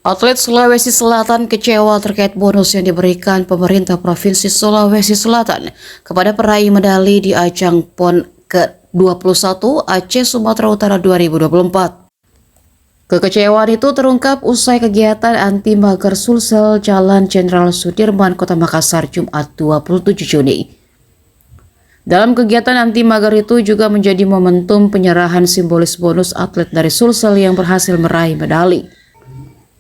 Atlet Sulawesi Selatan kecewa terkait bonus yang diberikan pemerintah Provinsi Sulawesi Selatan kepada peraih medali di ajang PON ke-21 Aceh Sumatera Utara 2024. Kekecewaan itu terungkap usai kegiatan anti mager Sulsel Jalan Jenderal Sudirman, Kota Makassar, Jumat 27 Juni. Dalam kegiatan anti mager itu juga menjadi momentum penyerahan simbolis bonus atlet dari Sulsel yang berhasil meraih medali,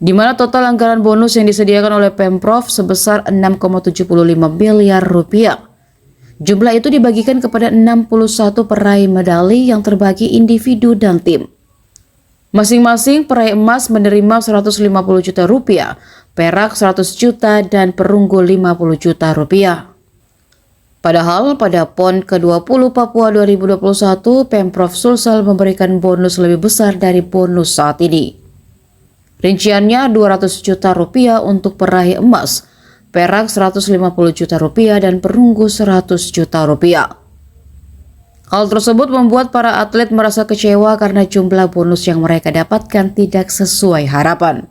di mana total anggaran bonus yang disediakan oleh Pemprov sebesar 6,75 miliar rupiah. Jumlah itu dibagikan kepada 61 peraih medali yang terbagi individu dan tim. Masing-masing peraih emas menerima 150 juta rupiah, perak 100 juta, dan perunggu 50 juta rupiah. Padahal pada PON ke-20 Papua 2021, Pemprov Sulsel memberikan bonus lebih besar dari bonus saat ini. Rinciannya 200 juta rupiah untuk peraih emas, perak 150 juta rupiah, dan perunggu 100 juta rupiah. Hal tersebut membuat para atlet merasa kecewa karena jumlah bonus yang mereka dapatkan tidak sesuai harapan.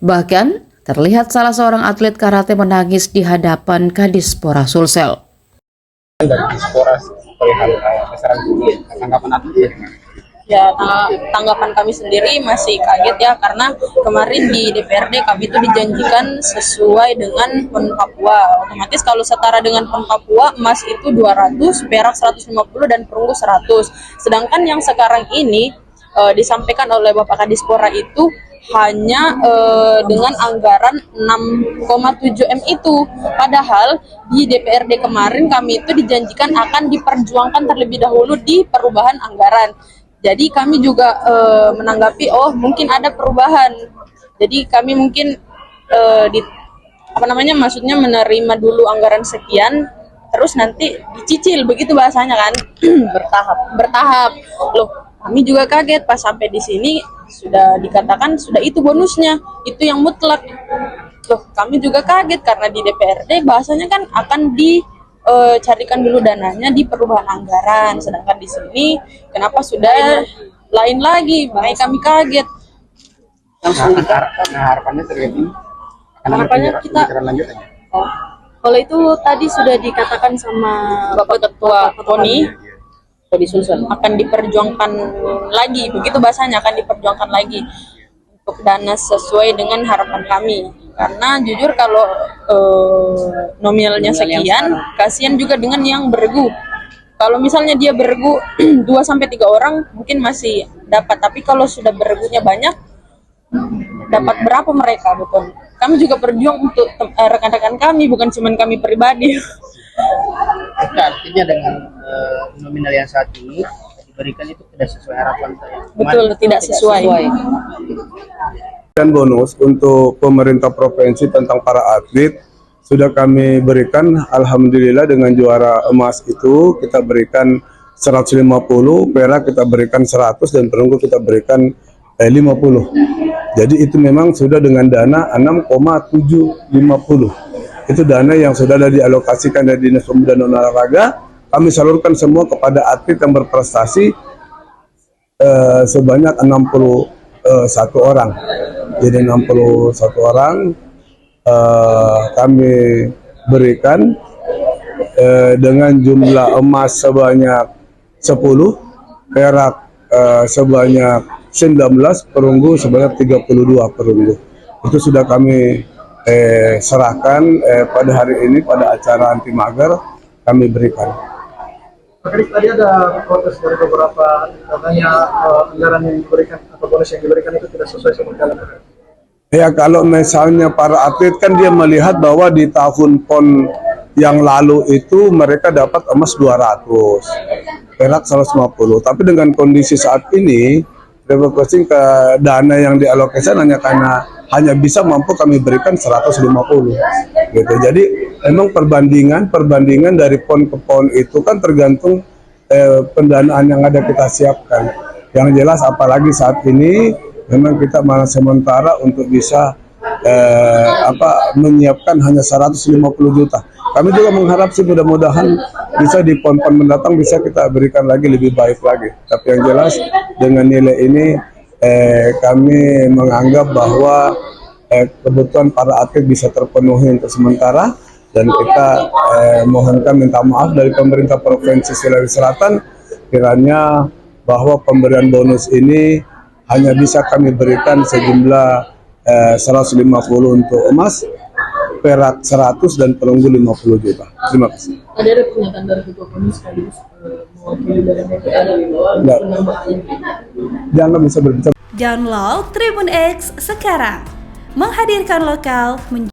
Bahkan, terlihat salah seorang atlet karate menangis di hadapan Kadispora Sulsel. Dari Dispora perihal besaran tanggapan atlet. Ya, tanggapan kami sendiri masih kaget ya, karena kemarin di DPRD kami itu dijanjikan sesuai dengan PON Papua. Otomatis kalau setara dengan PON Papua, emas itu 200, perak 150, dan perunggu 100. Sedangkan yang sekarang ini disampaikan oleh Bapak Kadispora itu hanya dengan anggaran 6,7 M itu. Padahal di DPRD kemarin kami itu dijanjikan akan diperjuangkan terlebih dahulu di perubahan anggaran. Jadi kami juga menanggapi, oh mungkin ada perubahan. Jadi kami mungkin maksudnya menerima dulu anggaran sekian, terus nanti dicicil, begitu bahasanya kan. bertahap. Loh, kami juga kaget pas sampai di sini sudah dikatakan sudah itu bonusnya, itu yang mutlak. Loh, kami juga kaget karena di DPRD bahasanya kan akan carikan dulu dananya di perubahan anggaran, sedangkan di sini kenapa sudah lain lagi, makanya kami kaget. Harapannya terjadi Harapannya kita kalau itu tadi sudah dikatakan sama Bapak Ketua Tony Sulsel akan diperjuangkan lagi, begitu bahasanya, akan diperjuangkan lagi untuk dana sesuai dengan harapan kami. Karena jujur kalau nominalnya sekian, kasihan juga dengan yang beregu. Kalau misalnya dia beregu 2-3 orang mungkin masih dapat, tapi kalau sudah beregunya banyak, dapat berapa mereka, betul. Kami juga berjuang untuk rekan-rekan kami, bukan cuma kami pribadi. Artinya dengan nominal yang saat ini diberikan itu tidak sesuai harapan saya. Betul, tidak sesuai. Dan bonus untuk pemerintah provinsi tentang para atlet sudah kami berikan. Alhamdulillah, dengan juara emas itu kita berikan 150, perak kita berikan 100, dan perunggu kita berikan 50. Jadi itu memang sudah dengan dana 6,750. Itu dana yang sudah ada dialokasikan dari Dinas Pemuda dan Olahraga. Kami salurkan semua kepada atlet yang berprestasi sebanyak 61 orang. Jadi 61 orang kami berikan dengan jumlah emas sebanyak 10, perak sebanyak 19, perunggu sebanyak 32 perunggu. Itu sudah kami serahkan pada hari ini pada acara anti mager kami berikan. Tadi ada protes dari beberapa, katanya anggaran yang diberikan atau bonus yang diberikan itu tidak sesuai sama anggaran. Ya, kalau misalnya para atlet kan dia melihat bahwa di tahun PON yang lalu itu mereka dapat emas 200, perak 150. Tapi dengan kondisi saat ini, refocusing ke dana yang dialokasikan hanya bisa mampu kami berikan 150 gitu. Jadi memang perbandingan dari PON ke PON itu kan tergantung pendanaan yang ada kita siapkan. Yang jelas apalagi saat ini memang kita malah sementara untuk bisa menyiapkan hanya 150 juta. Kami juga mengharap sih mudah-mudahan bisa di PON-PON mendatang bisa kita berikan lagi lebih baik lagi. Tapi yang jelas dengan nilai ini kami menganggap bahwa kebutuhan para atlet bisa terpenuhi untuk sementara, dan kita mohonkan minta maaf dari pemerintah Provinsi Sulawesi Selatan kiranya bahwa pemberian bonus ini hanya bisa kami berikan sejumlah 150 untuk emas, perak 100 dan perunggu 50 juta. Terima kasih. Ada pernyataan dari Ketua Koni sekaligus mewakili dari DPR penambahan. Jangan bisa berbicara. Download Tribun X sekarang, menghadirkan lokal